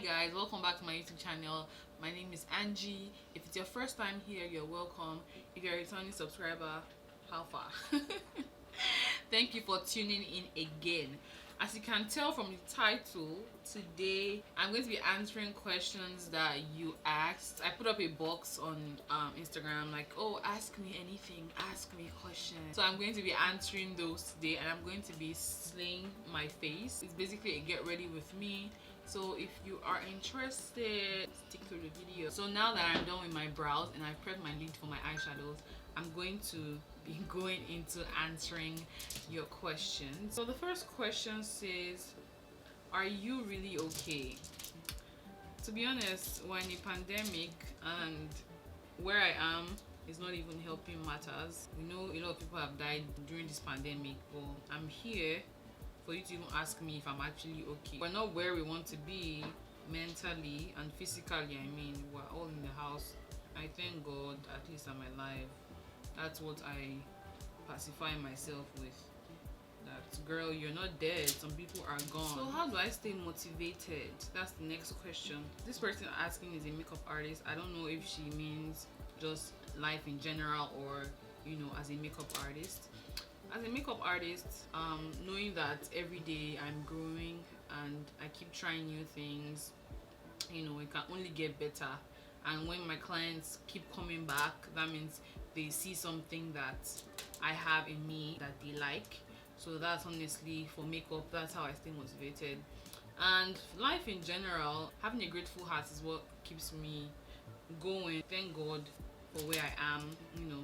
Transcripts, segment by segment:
guys, welcome back to my YouTube channel. My name is Angie. If it's your first time here, you're welcome. If you're a returning subscriber, how far? Thank you for tuning in again. As you can tell from the title, today I'm going to be answering questions that you asked. I put up a box on Instagram like, oh, ask me anything, ask me questions. So I'm going to be answering those today, and I'm going to be slaying my face. It's basically a get ready with me. So if you are interested, stick through the video. So now that I'm done with my brows and I've prepped my lid for my eyeshadows, I'm going to be going into answering your questions. So the first question says, are you really okay? To be honest, we're in a pandemic and where I am is not even helping matters. We know a lot of people have died during this pandemic, but I'm here for you to even ask me if I'm actually okay. We're not where we want to be mentally and physically. I mean, we're all in the house. I thank God at least I'm alive. That's what I pacify myself with. That, girl, you're not dead. Some people are gone. So how do I stay motivated? That's the next question. This person asking is a makeup artist. I don't know if she means just life in general or, you know, as a makeup artist. As a makeup artist, knowing that every day I'm growing and I keep trying new things, you know, it can only get better. And when my clients keep coming back, that means they see something that I have in me that they like. So that's honestly, for makeup, that's how I stay motivated. And life in general, having a grateful heart is what keeps me going. Thank God for where I am, you know.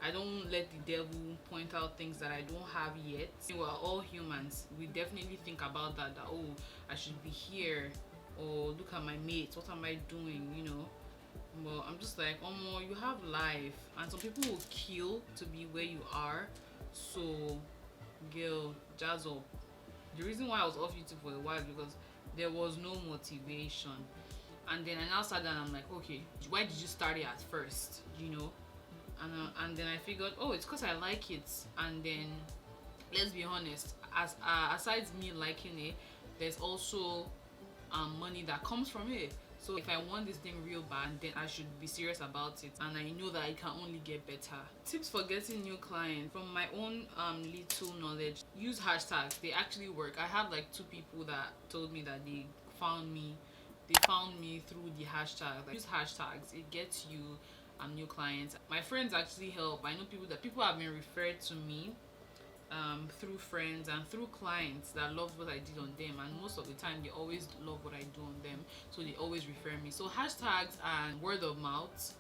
I don't let the devil point out things that I don't have yet. We're all humans. We definitely think about that, oh, I should be here, or look at my mates, what am I doing, you know. But I'm just like, oh, you have life, and some people will kill to be where you are. So girl, jazz up. The reason why I was off YouTube for a while is because there was no motivation. And then I now sat down and I'm like, okay, why did you start it at first, you know? And then I figured, oh, it's because I like it. And then let's be honest, as aside me liking it, there's also money that comes from it. So if I want this thing real bad, then I should be serious about it, and I know that it can only get better. Tips for getting new clients. From my own little knowledge, use hashtags. They actually work. I have like 2 people that told me that they found me through the hashtag. Like, use hashtags. It gets you new clients. My friends actually help. I know people have been referred to me through friends and through clients that love what I did on them, and most of the time they always love what I do on them, so they always refer me. So hashtags and word of mouth,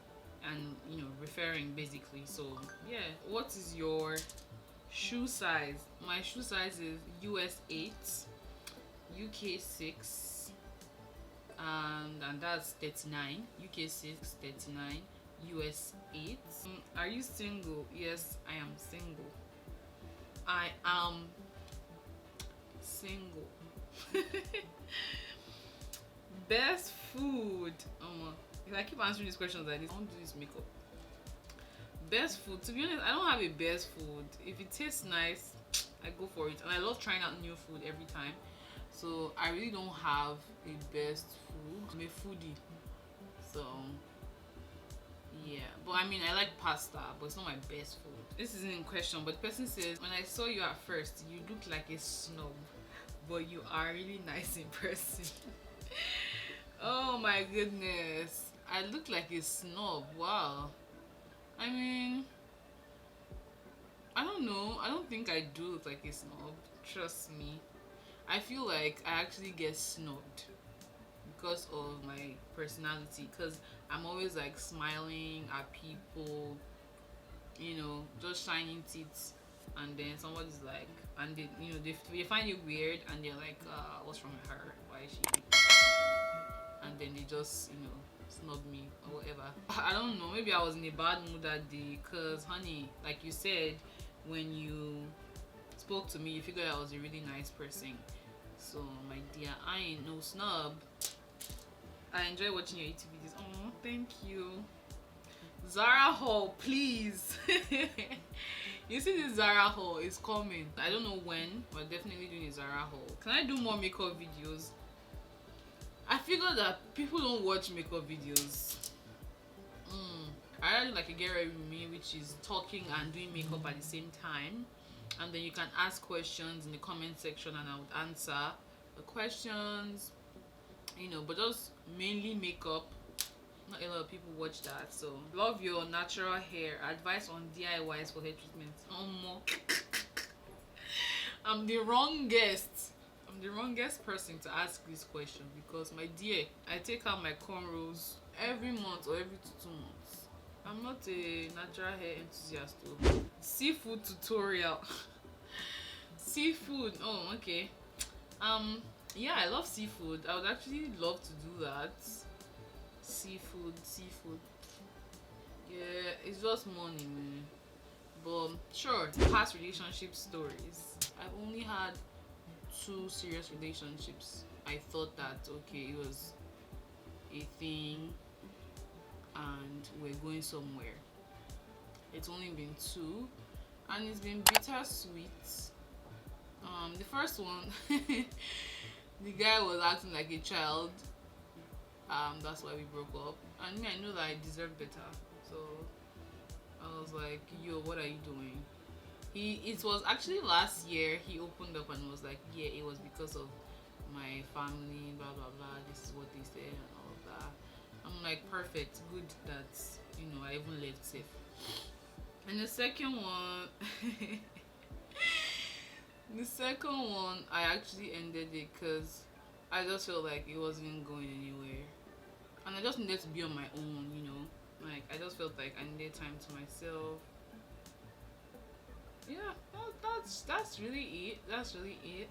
and you know, referring basically. So yeah. What is your shoe size? My shoe size is US 8, UK 6, and that's 39. UK 6, 39, US 8. Are you single? Yes, I am single. I am single. Best food. If I keep answering these questions like this, I won't do this makeup. Best food. To be honest, I don't have a best food. If it tastes nice, I go for it. And I love trying out new food every time. So I really don't have a best food. I'm a foodie. So yeah, but I mean, I like pasta, but it's not my best food. This isn't in question, but the person says, when I saw you at first, you looked like a snob, but you are really nice in person. Oh my goodness, I look like a snob. Wow. I mean, I don't know. I don't think I do look like a snob. Trust me. I feel like I actually get snubbed because of my personality, because I'm always like smiling at people, you know, just shining teeth, and then somebody's like, and they, you know, they find it weird, and they're like, what's wrong with her, why is she, and then they just, you know, snub me or whatever. I don't know, maybe I was in a bad mood that day, because honey, like you said, when you spoke to me, you figured I was a really nice person. So my dear, I ain't no snub. I enjoy watching your YouTube videos. Oh, thank you. Zara haul, please. You see, this Zara haul is coming. I don't know when, but definitely doing a Zara haul. Can I do more makeup videos? I figured that people don't watch makeup videos. I really like a GRWM+, which is talking and doing makeup at the same time, and then you can ask questions in the comment section and I would answer the questions, you know, but just mainly makeup. Not a lot of people watch that. So love your natural hair, advice on DIYs for hair treatment. I'm the wrongest person to ask this question, because my dear, I take out my cornrows every month or every 2 months. I'm not a natural hair enthusiast though. Seafood tutorial. Seafood. Oh, okay. Yeah, I love seafood. I would actually love to do that. Seafood. Yeah, it's just money, man. But sure, past relationship stories. I've only had 2 serious relationships. I thought that okay, it was a thing and we're going somewhere. It's only been 2 and it's been bittersweet. The first one, the guy was acting like a child. That's why we broke up. And me, I know that I deserve better. So I was like, yo, what are you doing? It was actually last year he opened up and was like, yeah, it was because of my family, blah blah blah. This is what they said and all of that. I'm like, perfect, good that, you know, I even left safe. And the second one, I actually ended it because I just felt like it wasn't going anywhere, and I just needed to be on my own, you know. Like, I just felt like I needed time to myself. Yeah, that's really it.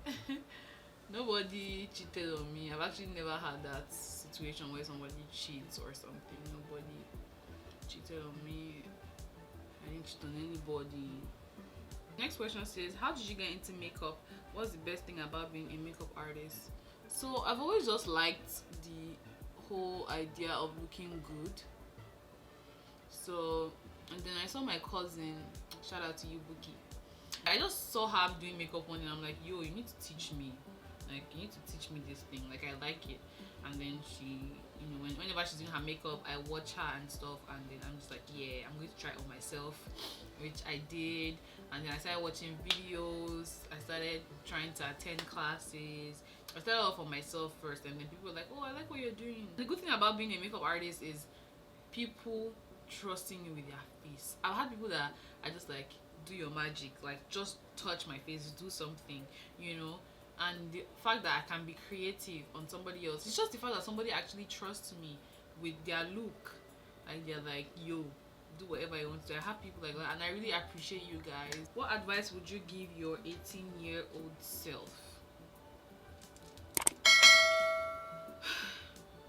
Nobody cheated on me. I've actually never had that situation where somebody cheats or something. Nobody cheated on me. I didn't cheat on anybody. Next question says, how did you get into makeup? What's the best thing about being a makeup artist? So I've always just liked the whole idea of looking good. So, and then I saw my cousin, shout out to you, Buki. I just saw her doing makeup one day and I'm like, yo, you need to teach me. Like, you need to teach me this thing. Like, I like it. And then she, you know, whenever she's doing her makeup, I watch her and stuff, and then I'm just like, yeah, I'm going to try it on myself, which I did. And then I started watching videos. I started trying to attend classes. I started off on myself first, and then people were like, oh, I like what you're doing. The good thing about being a makeup artist is people trusting you with their face. I've had people that are just like, do your magic, like just touch my face, do something, you know. And the fact that I can be creative on somebody else, it's just the fact that somebody actually trusts me with their look. Like, they're like, yo, do whatever you want to. I have people like that, and I really appreciate you guys. What advice would you give your 18-year-old self?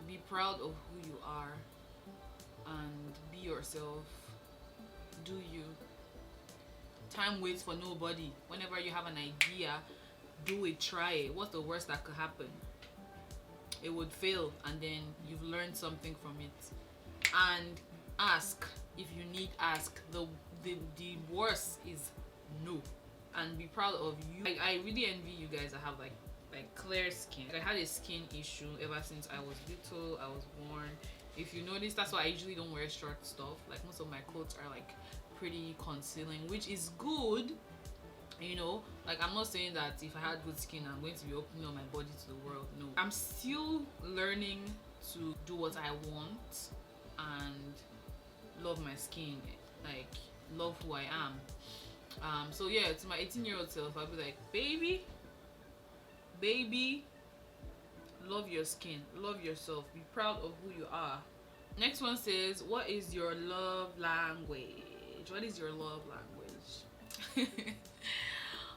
Be proud of who you are and be yourself. Do you. Time waits for nobody. Whenever you have an idea, do it, try it. What's the worst that could happen? It would fail, and then you've learned something from it. And ask. If you need, ask. The worst is no. And be proud of you. I really envy you guys that have like clear skin. I had a skin issue ever since I was little. I was born. If you notice, that's why I usually don't wear short stuff. Like, most of my clothes are like pretty concealing, which is good. You know, like, I'm not saying that if I had good skin, I'm going to be opening up my body to the world. No, I'm still learning to do what I want and love my skin, like love who I am. So yeah, to my 18-year-old self, I'll be like, baby, love your skin, love yourself, be proud of who you are. Next one says, what is your love language? What is your love language?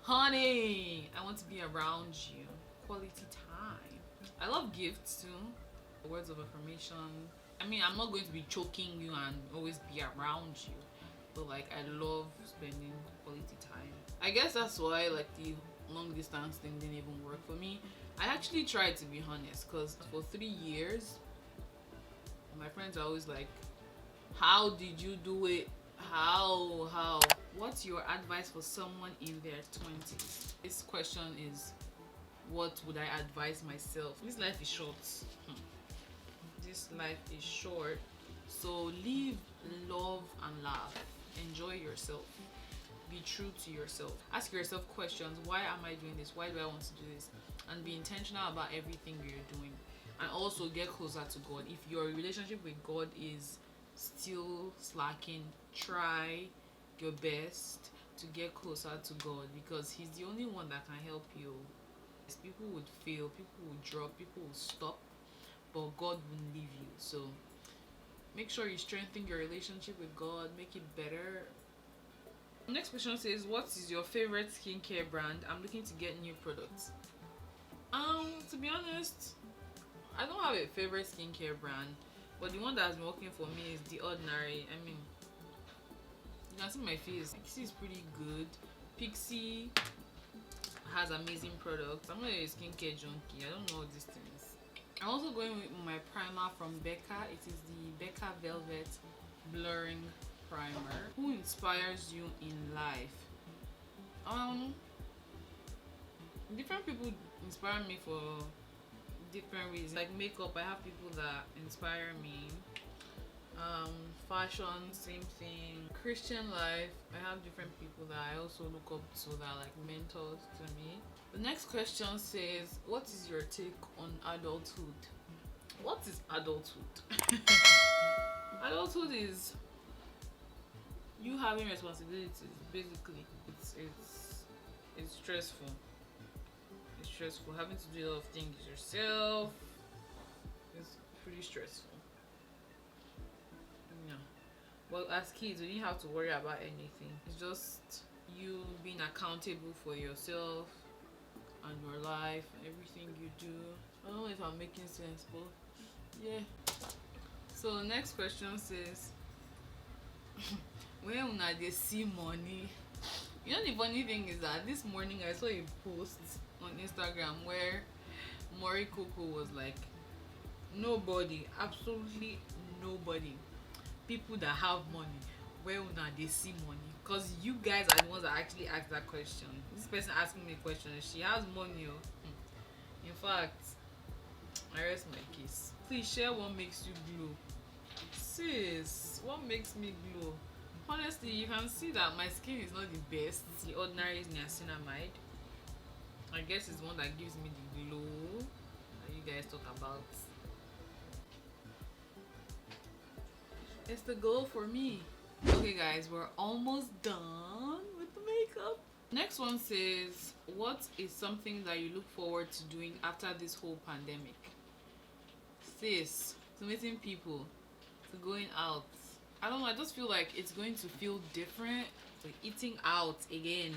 Honey, I want to be around you. Quality time. I love gifts too. Words of affirmation. I mean, I'm not going to be choking you and always be around you, but like, I love spending quality time. I guess that's why like the long distance thing didn't even work for me. I actually tried, to be honest, because for 3 years my friends are always like, how did you do it? How? What's your advice for someone in their 20s? This question is what would I advise myself? This life is short. This life is short. So live, love, and laugh. Enjoy yourself. Be true to yourself. Ask yourself questions. Why am I doing this? Why do I want to do this? And be intentional about everything you're doing. And also get closer to God. If your relationship with God is still slacking, try your best to get closer to God, because He's the only one that can help you. People would fail, people would drop, people would stop, but God won't leave you. So make sure you strengthen your relationship with God, make it better. Next question says, what is your favorite skincare brand? I'm looking to get new products. To be honest, I don't have a favorite skincare brand, but the one that has been working for me is The Ordinary. I mean, you can see my face. Pixie is pretty good. Pixie has amazing products. I'm not a skincare junkie. I don't know all these things. I'm also going with my primer from Becca. It is the Becca Velvet Blurring Primer. Who inspires you in life? Different people inspire me for different reasons. Like makeup, I have people that inspire me. Fashion, same thing. Christian life, I have different people that I also look up to that are like mentors to me. The next question says, what is your take on adulthood? What is adulthood? Adulthood is you having responsibilities. Basically, it's stressful. It's stressful. Having to do a lot of things yourself is pretty stressful. Yeah. But as kids, we didn't have to worry about anything. It's just you being accountable for yourself and your life and everything you do. I don't know if I'm making sense, but yeah. So next question says, when una dey see money? You know, the funny thing is that this morning I saw a post on Instagram where Mori Coco was like, nobody, absolutely nobody, people that have money, where una dey see money? Because you guys are the ones that actually asked that question. This person asking me a question, she has money. In fact, I rest my case. Please share what makes you glow. Sis, what makes me glow? Honestly, you can see that my skin is not the best. The Ordinary is niacinamide. I guess it's the one that gives me the glow that you guys talk about. It's the glow for me. Okay guys, we're almost done with the makeup. Next one says, what is something that you look forward to doing after this whole pandemic? Sis, to meeting people, to going out. I don't know, I just feel like it's going to feel different. So eating out again.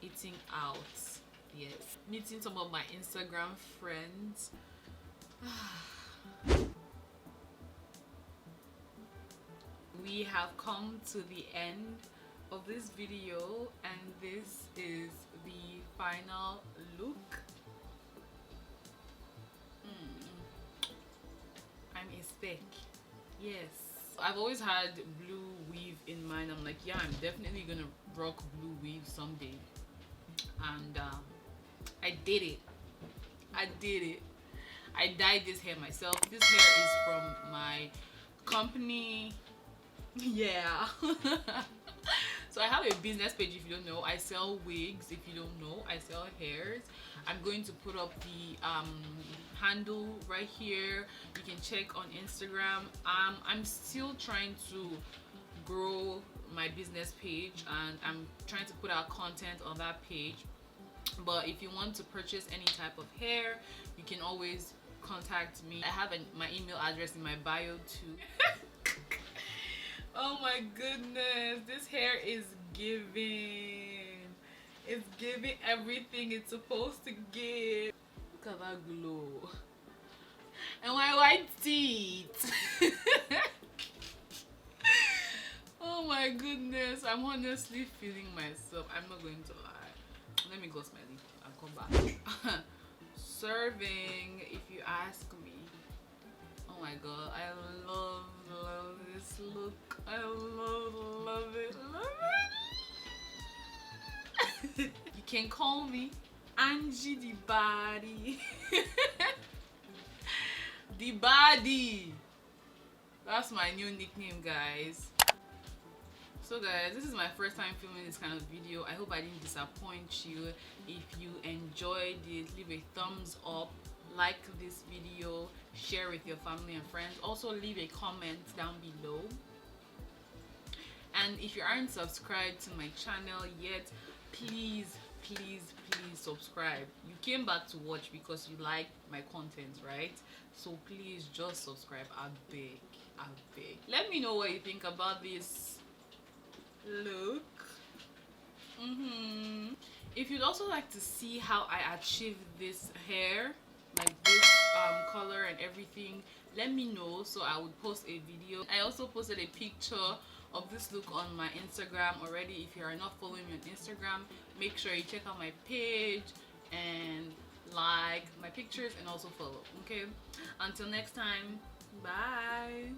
Eating out. Yes. Meeting some of my Instagram friends. We have come to the end of this video, and this is the final look. I'm a spec. Yes. I've always had blue weave in mind. I'm like, yeah, I'm definitely gonna rock blue weave someday. And I did it. I did it. I dyed this hair myself. This hair is from my company. Yeah. So I have a business page if you don't know. I sell wigs if you don't know. I sell hairs. I'm going to put up the handle right here. You can check on Instagram. I'm still trying to grow my business page, and I'm trying to put out content on that page. But if you want to purchase any type of hair, you can always contact me. I have my email address in my bio too. Oh my goodness, this hair is giving. It's giving everything it's supposed to give. Look at that glow. And my white teeth. Oh my goodness, I'm honestly feeling myself. I'm not going to lie. Let me gloss my lip and come back. Serving, if you ask me. Oh my god, I love this look. I love it. You can call me Angie the body. The body. That's my new nickname, guys. So guys, this is my first time filming this kind of video. I hope I didn't disappoint you. If you enjoyed it, leave a thumbs up, like this video, share with your family and friends. Also leave a comment down below. And if you aren't subscribed to my channel yet, please subscribe. You came back to watch because you like my content, right? So please just subscribe. I beg. Let me know what you think about this look. If you'd also like to see how I achieved this hair, like this color and everything, let me know so I would post a video. I also posted a picture of this look on my Instagram already. If you are not following me on Instagram, make sure you check out my page and like my pictures and also follow. Okay, until next time, bye.